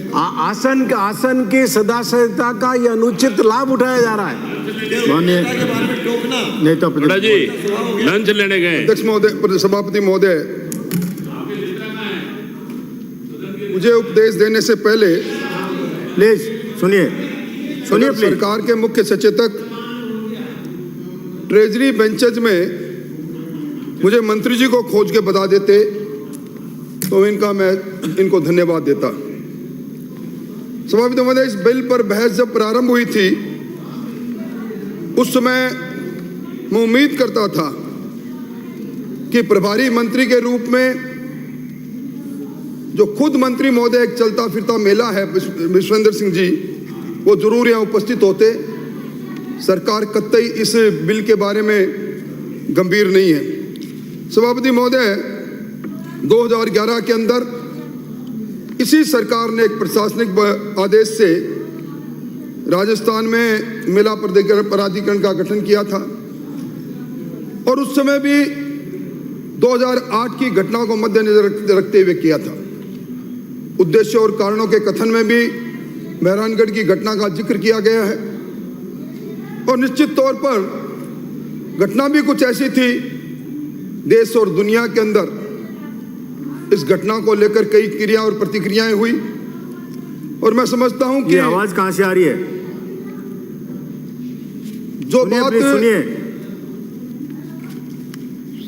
आसन की सदाशयता का ये अनुचित लाभ उठाया जा रहा है। माननीय नेता जी लंच लेने गए। अध्यक्ष महोदय, सभापति महोदय, मुझे उपदेश देने से पहले प्लीज सुनिए प्लीज। सरकार के मुख्य सचेतक ट्रेजरी बेंचेज में मुझे मंत्री जी को खोज के बता देते तो मैं इनको धन्यवाद देता। सभापति महोदय, इस बिल पर बहस जब प्रारंभ हुई थी उस समय मैं उम्मीद करता था कि प्रभारी मंत्री के रूप में जो खुद मंत्री महोदय एक चलता फिरता मेला है विश्वेंद्र सिंह जी, वो जरूर यहाँ उपस्थित होते। सरकार कतई इस बिल के बारे में गंभीर नहीं है। सभापति महोदय, 2011 के अंदर इसी सरकार ने एक प्रशासनिक आदेश से राजस्थान में मेला प्राधिकरण का गठन किया था और उस समय भी 2008 की घटना को मद्देनजर रखते हुए किया था। उद्देश्य और कारणों के कथन में भी मेहरानगढ़ की घटना का जिक्र किया गया है और निश्चित तौर पर घटना भी कुछ ऐसी थी, देश और दुनिया के अंदर इस घटना को लेकर कई क्रिया और प्रतिक्रियाएं हुई और मैं समझता हूं कि आवाज कहां से आ रही है? जो बात सुनिए।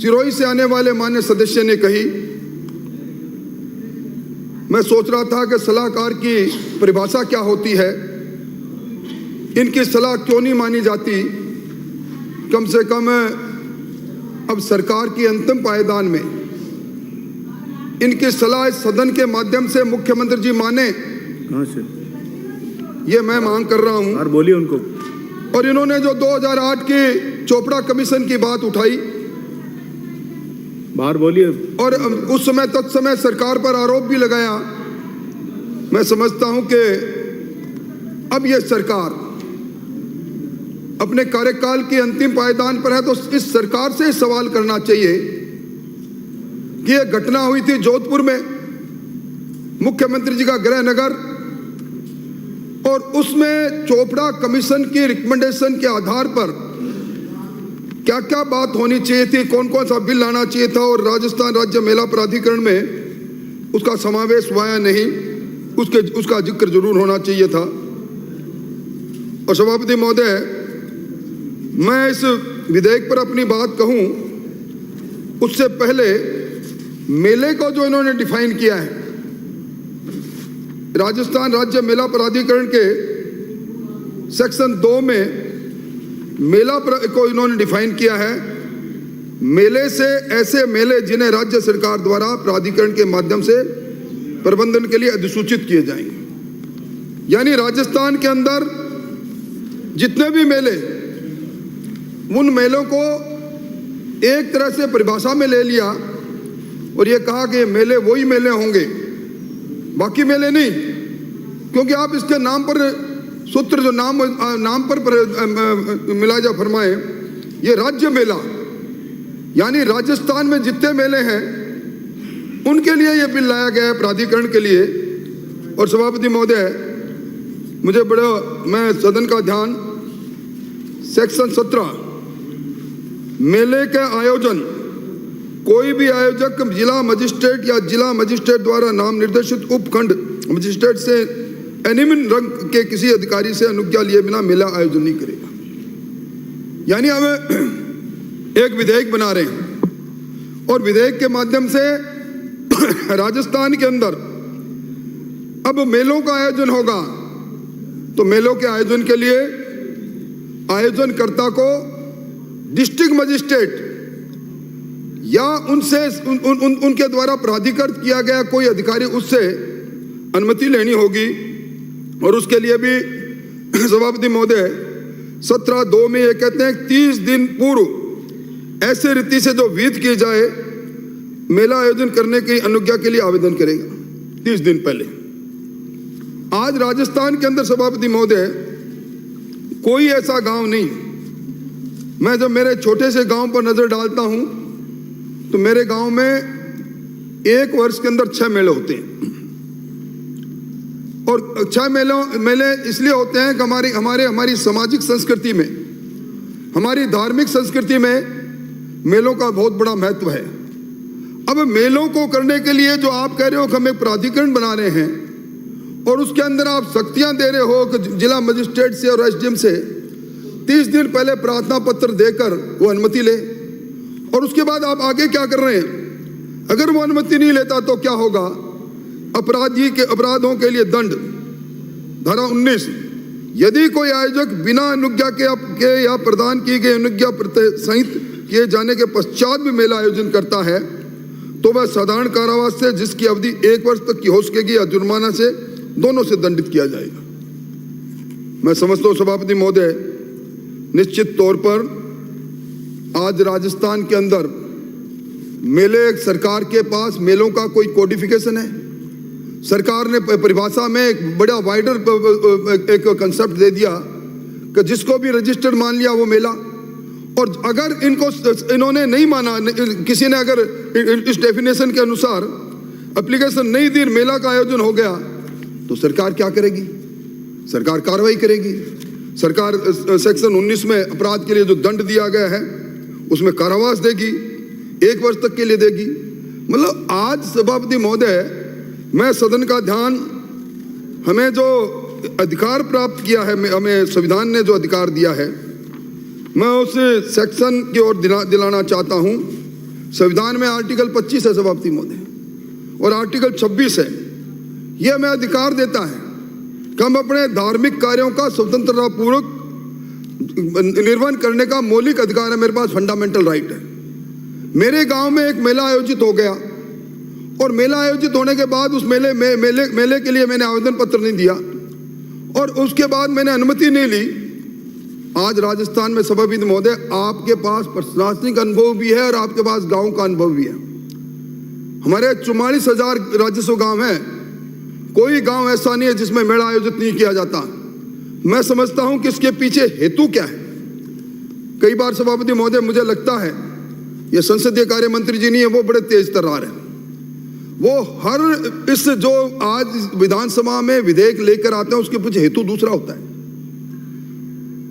सिरोही से आने वाले माननीय सदस्य ने कही, मैं सोच रहा था कि सलाहकार की परिभाषा क्या होती है, इनकी सलाह क्यों नहीं मानी जाती। कम से कम अब सरकार की अंतिम पायदान में इनकी सलाह इस सदन के माध्यम से मुख्यमंत्री जी माने, कहां से ये मैं मांग कर रहा हूं। और बोलिए उनको। और इन्होंने जो 2008 की चोपड़ा कमीशन की बात उठाई, बाहर बोलिए, और उस समय तत्समय सरकार पर आरोप भी लगाया। मैं समझता हूं कि अब यह सरकार अपने कार्यकाल की अंतिम पायदान पर है तो इस सरकार से सवाल करना चाहिए कि यह घटना हुई थी जोधपुर में, मुख्यमंत्री जी का गृह नगर, और उसमें चोपड़ा कमीशन की रिकमेंडेशन के आधार पर क्या क्या बात होनी चाहिए थी, कौन कौन सा बिल लाना चाहिए था और राजस्थान राज्य मेला प्राधिकरण में उसका समावेश हुआ या नहीं, उसका जिक्र जरूर होना चाहिए था। और सभापति महोदय, मैं इस विधेयक पर अपनी बात कहूं उससे पहले मेले को जो इन्होंने डिफाइन किया है, राजस्थान राज्य मेला प्राधिकरण के सेक्शन 2 में मेला को इन्होंने डिफाइन किया है, मेले से ऐसे मेले जिन्हें राज्य सरकार द्वारा प्राधिकरण के माध्यम से प्रबंधन के लिए अधिसूचित किए जाएंगे। यानी राजस्थान के अंदर जितने भी मेले, उन मेलों को एक तरह से परिभाषा में ले लिया और ये कहा कि मेले वही मेले होंगे, बाकी मेले नहीं। क्योंकि आप इसके नाम पर सूत्र जो नाम पर मिलाजा फरमाए, ये राज्य मेला, यानी राजस्थान में जितने मेले हैं उनके लिए ये बिल लाया गया है प्राधिकरण के लिए। और सभापति महोदय, मुझे मैं सदन का ध्यान सेक्शन 17 मेले के आयोजन, कोई भी आयोजक जिला मजिस्ट्रेट या जिला मजिस्ट्रेट द्वारा नाम निर्देशित उपखंड मजिस्ट्रेट से एनिमिन रंग के किसी अधिकारी से अनुज्ञा लिए बिना मेला आयोजन नहीं करेगा। यानी हमें एक विधेयक बना रहे हैं और विधेयक के माध्यम से राजस्थान के अंदर अब मेलों का आयोजन होगा तो मेलों के आयोजन के लिए आयोजनकर्ता को डिस्ट्रिक्ट मजिस्ट्रेट या उनके द्वारा प्राधिकृत किया गया कोई अधिकारी, उससे अनुमति लेनी होगी। और उसके लिए भी सभापति महोदय 17(2) में ये कहते हैं 30 दिन पूर्व ऐसे रीति से जो विहित किए जाए मेला आयोजन करने की अनुज्ञा के लिए आवेदन करेगा 30 दिन पहले। आज राजस्थान के अंदर सभापति महोदय कोई ऐसा गांव नहीं, मैं जब मेरे छोटे से गांव पर नजर डालता हूं तो मेरे गांव में एक वर्ष के अंदर 6 मेले होते हैं और 6 मेले इसलिए होते हैं कि हमारी सामाजिक संस्कृति में, हमारी धार्मिक संस्कृति में मेलों का बहुत बड़ा महत्व है। अब मेलों को करने के लिए जो आप कह रहे हो कि हम एक प्राधिकरण बना रहे हैं और उसके अंदर आप शक्तियां दे रहे हो कि जिला मजिस्ट्रेट से और एसडीएम से 30 दिन पहले प्रार्थना पत्र देकर वो अनुमति ले, और उसके बाद आप आगे क्या कर रहे हैं? अगर वो अनुमति नहीं लेता तो क्या होगा? अपराधों के लिए दंड। धारा 19, यदि कोई आयोजक बिना अनुज्ञा के या प्रदान की गई अनुज्ञा सहित किए जाने के पश्चात भी मेला आयोजन करता है तो वह साधारण कारावास से, जिसकी अवधि 1 वर्ष तक की हो सकेगी, या जुर्माना से, दोनों से दंडित किया जाएगा। मैं समझता हूं सभापति महोदय, निश्चित तौर पर आज राजस्थान के अंदर मेले, सरकार के पास मेलों का कोई कोडिफिकेशन है? सरकार ने परिभाषा में एक बड़ा वाइडर एक कंसेप्ट दे दिया कि जिसको भी रजिस्टर्ड मान लिया वो मेला। और अगर इन्होंने नहीं माना, किसी ने अगर इस डेफिनेशन के अनुसार एप्लीकेशन नहीं दी, मेला का आयोजन हो गया, तो सरकार क्या करेगी? सरकार कार्रवाई करेगी। सरकार सेक्शन 19 में अपराध के लिए जो दंड दिया गया है उसमें कारावास देगी, 1 वर्ष तक के लिए देगी। मतलब आज सभापति महोदय, मैं सदन का ध्यान, हमें जो अधिकार प्राप्त किया है, हमें संविधान ने जो अधिकार दिया है, मैं उस सेक्शन की ओर दिलाना चाहता हूं। संविधान में आर्टिकल 25 है सभापति महोदय, और आर्टिकल 26 है। यह हमें अधिकार देता है कि हम अपने धार्मिक कार्यों का स्वतंत्रता पूर्वक निर्वहन करने का मौलिक अधिकार है, मेरे पास फंडामेंटल राइट है। मेरे गांव में एक मेला आयोजित हो गया, और मेला आयोजित होने के बाद उस मेले के लिए मैंने आवेदन पत्र नहीं दिया, और उसके बाद मैंने अनुमति नहीं ली। आज राजस्थान में सभापति महोदय, आपके पास प्रशासनिक अनुभव भी है और आपके पास गांव का अनुभव भी है। हमारे 44,000 राजस्व गांव है, कोई गांव ऐसा नहीं है जिसमें मेला आयोजित नहीं किया जाता। मैं समझता हूं कि इसके पीछे हेतु क्या है। कई बार सभापति महोदय मुझे लगता है ये संसदीय कार्य मंत्री जी नहीं है, वो बड़े तेज तर्रार है। वो हर इस जो आज विधानसभा में विधेयक लेकर आते हैं उसके पीछे हेतु दूसरा होता है,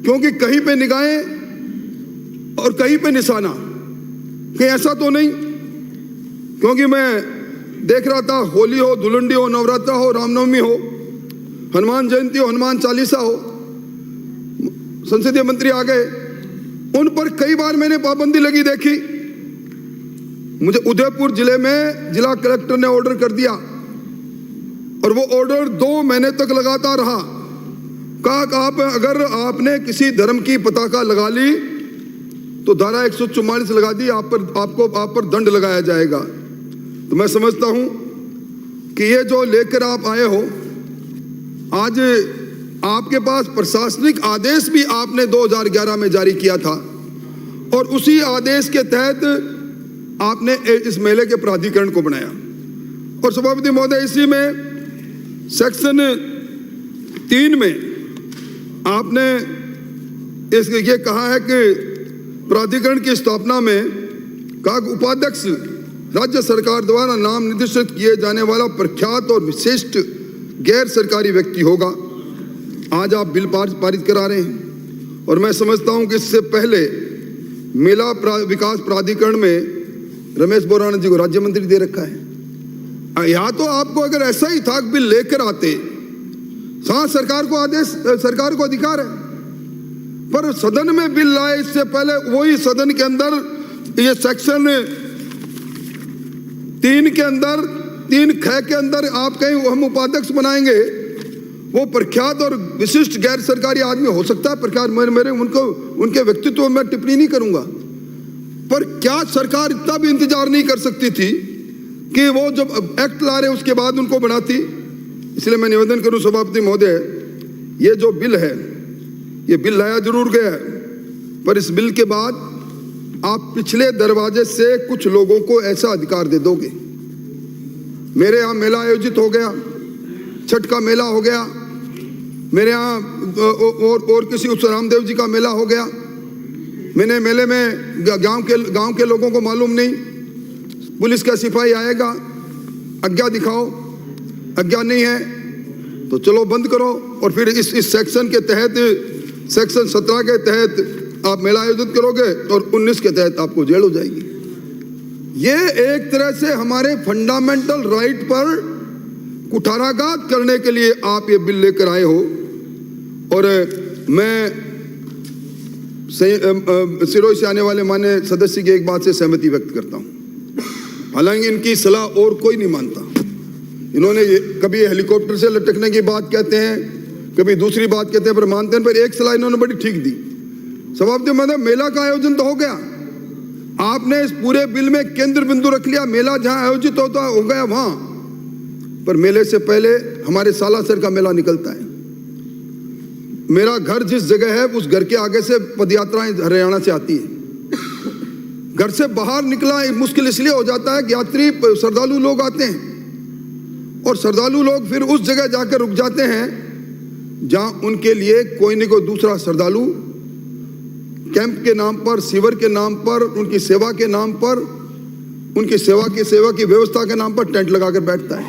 क्योंकि कहीं पे निगाहें और कहीं पे निशाना, कहीं ऐसा तो नहीं। क्योंकि मैं देख रहा था, होली हो, धुलंडी हो, नवरात्रा हो, रामनवमी हो, हनुमान जयंती हो, हनुमान चालीसा हो, संसदीय मंत्री आ गए, उन पर कई बार मैंने पाबंदी लगी देखी। मुझे उदयपुर जिले में जिला कलेक्टर ने ऑर्डर कर दिया, और वो ऑर्डर 2 महीने तक लगातार रहा। कहा कि आप अगर आपने किसी धर्म की पताका लगा ली तो धारा 144 लगा दी, आप पर दंड लगाया जाएगा। तो मैं समझता हूं कि ये जो लेकर आप आए हो, आज आपके पास प्रशासनिक आदेश भी आपने 2011 में जारी किया था, और उसी आदेश के तहत आपने इस मेले के प्राधिकरण को बनाया। और सभापति महोदय, इसी में सेक्शन 3 में आपने ये कहा है कि प्राधिकरण की स्थापना में कहा उपाध्यक्ष राज्य सरकार द्वारा नाम निर्दिष्ट किए जाने वाला प्रख्यात और विशिष्ट गैर सरकारी व्यक्ति होगा। आज आप बिल पारित करा रहे हैं, और मैं समझता हूं कि इससे पहले मेला विकास प्राधिकरण में रमेश बोराना जी को राज्य मंत्री दे रखा है। या तो आपको अगर ऐसा ही था बिल लेकर आते, हाँ सरकार को अधिकार है, पर सदन में बिल लाए इससे पहले वही सदन के अंदर ये सेक्शन 3 के अंदर 3(ख) के अंदर आप कहीं हम उपाध्यक्ष बनाएंगे, वो प्रख्यात और विशिष्ट गैर सरकारी आदमी हो सकता है प्रख्यात, मेरे उनके व्यक्तित्व में टिप्पणी नहीं करूंगा, पर क्या सरकार इतना भी इंतजार नहीं कर सकती थी कि वो जब एक्ट ला रहे उसके बाद उनको बनाती? इसलिए मैं निवेदन करूं सभापति महोदय, ये जो बिल है, ये बिल लाया जरूर गया है, पर इस बिल के बाद आप पिछले दरवाजे से कुछ लोगों को ऐसा अधिकार दे दोगे। मेरे यहाँ मेला आयोजित हो गया, छठ का मेला हो गया, मेरे यहाँ और किसी उत्सव रामदेव जी का मेला हो गया, मैंने मेले में गांव के लोगों को मालूम नहीं, पुलिस का सिपाही आएगा, आज्ञा दिखाओ, आज्ञा नहीं है तो चलो बंद करो, और फिर इस सेक्शन के तहत, सेक्शन 17 के तहत आप मेला आयोजित करोगे और 19 के तहत आपको जेल हो जाएगी। ये एक तरह से हमारे फंडामेंटल राइट पर कुठाराघात करने के लिए आप ये बिल लेकर आए हो। और मैं सिरोही से आने वाले माननीय सदस्य की एक बात से सहमति व्यक्त करता हूं, हालांकि इनकी सलाह और कोई नहीं मानता। इन्होंने कभी हेलीकॉप्टर से लटकने की बात कहते हैं, कभी दूसरी बात कहते हैं, पर मानते हैं। पर एक सलाह इन्होंने बड़ी ठीक दी। सभापति महोदय, मेला का आयोजन तो हो गया, आपने इस पूरे बिल में केंद्र बिंदु रख लिया, मेला जहां आयोजित होता हो गया वहां, पर मेले से पहले हमारे सालासर का मेला निकलता है। मेरा घर जिस जगह है उस घर के आगे से पदयात्राएं हरियाणा से आती है। घर से बाहर निकला मुश्किल इसलिए हो जाता है कि यात्री श्रद्धालु लोग आते हैं, और श्रद्धालु लोग फिर उस जगह जाकर रुक जाते हैं जहां उनके लिए कोई न कोई दूसरा श्रद्धालु कैंप के नाम पर, शिविर के नाम पर, उनकी सेवा के नाम पर, उनकी सेवा की व्यवस्था के नाम पर टेंट लगाकर बैठता है,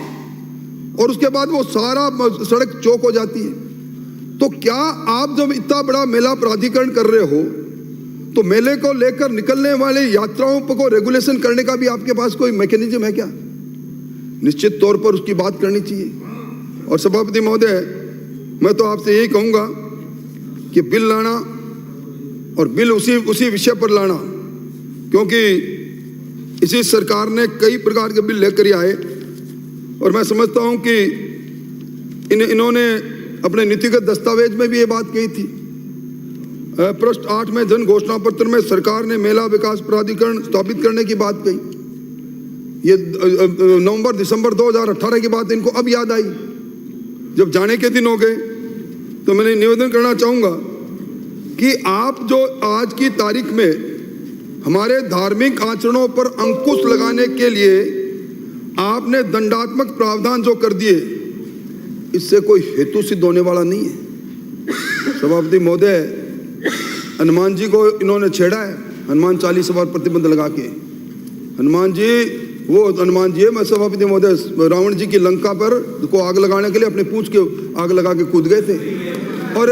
और उसके बाद वो सारा सड़क चौक हो जाती है। तो क्या आप जब इतना बड़ा मेला प्राधिकरण कर रहे हो, तो मेले को लेकर निकलने वाले यात्राओं को रेगुलेशन करने का भी आपके पास कोई मैकेनिज्म है क्या? निश्चित तौर पर उसकी बात करनी चाहिए। और सभापति महोदय, मैं तो आपसे यही कहूंगा कि बिल लाना, और बिल उसी विषय पर लाना, क्योंकि इसी सरकार ने कई प्रकार के बिल लेकर ही आए, और मैं समझता हूं कि इन्होंने अपने नीतिगत दस्तावेज में भी ये बात कही थी। पृष्ठ 8 में जन घोषणा पत्र में सरकार ने मेला विकास प्राधिकरण स्थापित करने की बात कही। ये नवंबर दिसंबर 2018 की बात इनको अब याद आई, जब जाने के दिन हो गए। तो मैंने निवेदन करना चाहूंगा कि आप जो आज की तारीख में हमारे धार्मिक आचरणों पर अंकुश लगाने के लिए आपने दंडात्मक प्रावधान जो कर दिए, इससे कोई हेतु सिद्ध होने वाला नहीं है। सभापति महोदय, हनुमान जी को इन्होंने छेड़ा है, हनुमान 40 बार प्रतिबंध लगा के। हनुमान जी वो हनुमान जी है, मैं सभापति महोदय, रावण जी की लंका पर को आग लगाने के लिए अपने पूंछ के आग लगा के कूद गए थे। और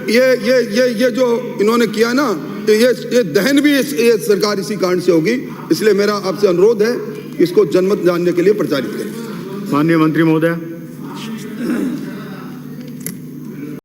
ये जो इन्होंने किया ना, तो ये दहन भी ये सरकार इसी कारण से होगी। इसलिए मेरा आपसे अनुरोध है कि इसको जनमत जानने के लिए प्रचारित करें। माननीय मंत्री महोदय।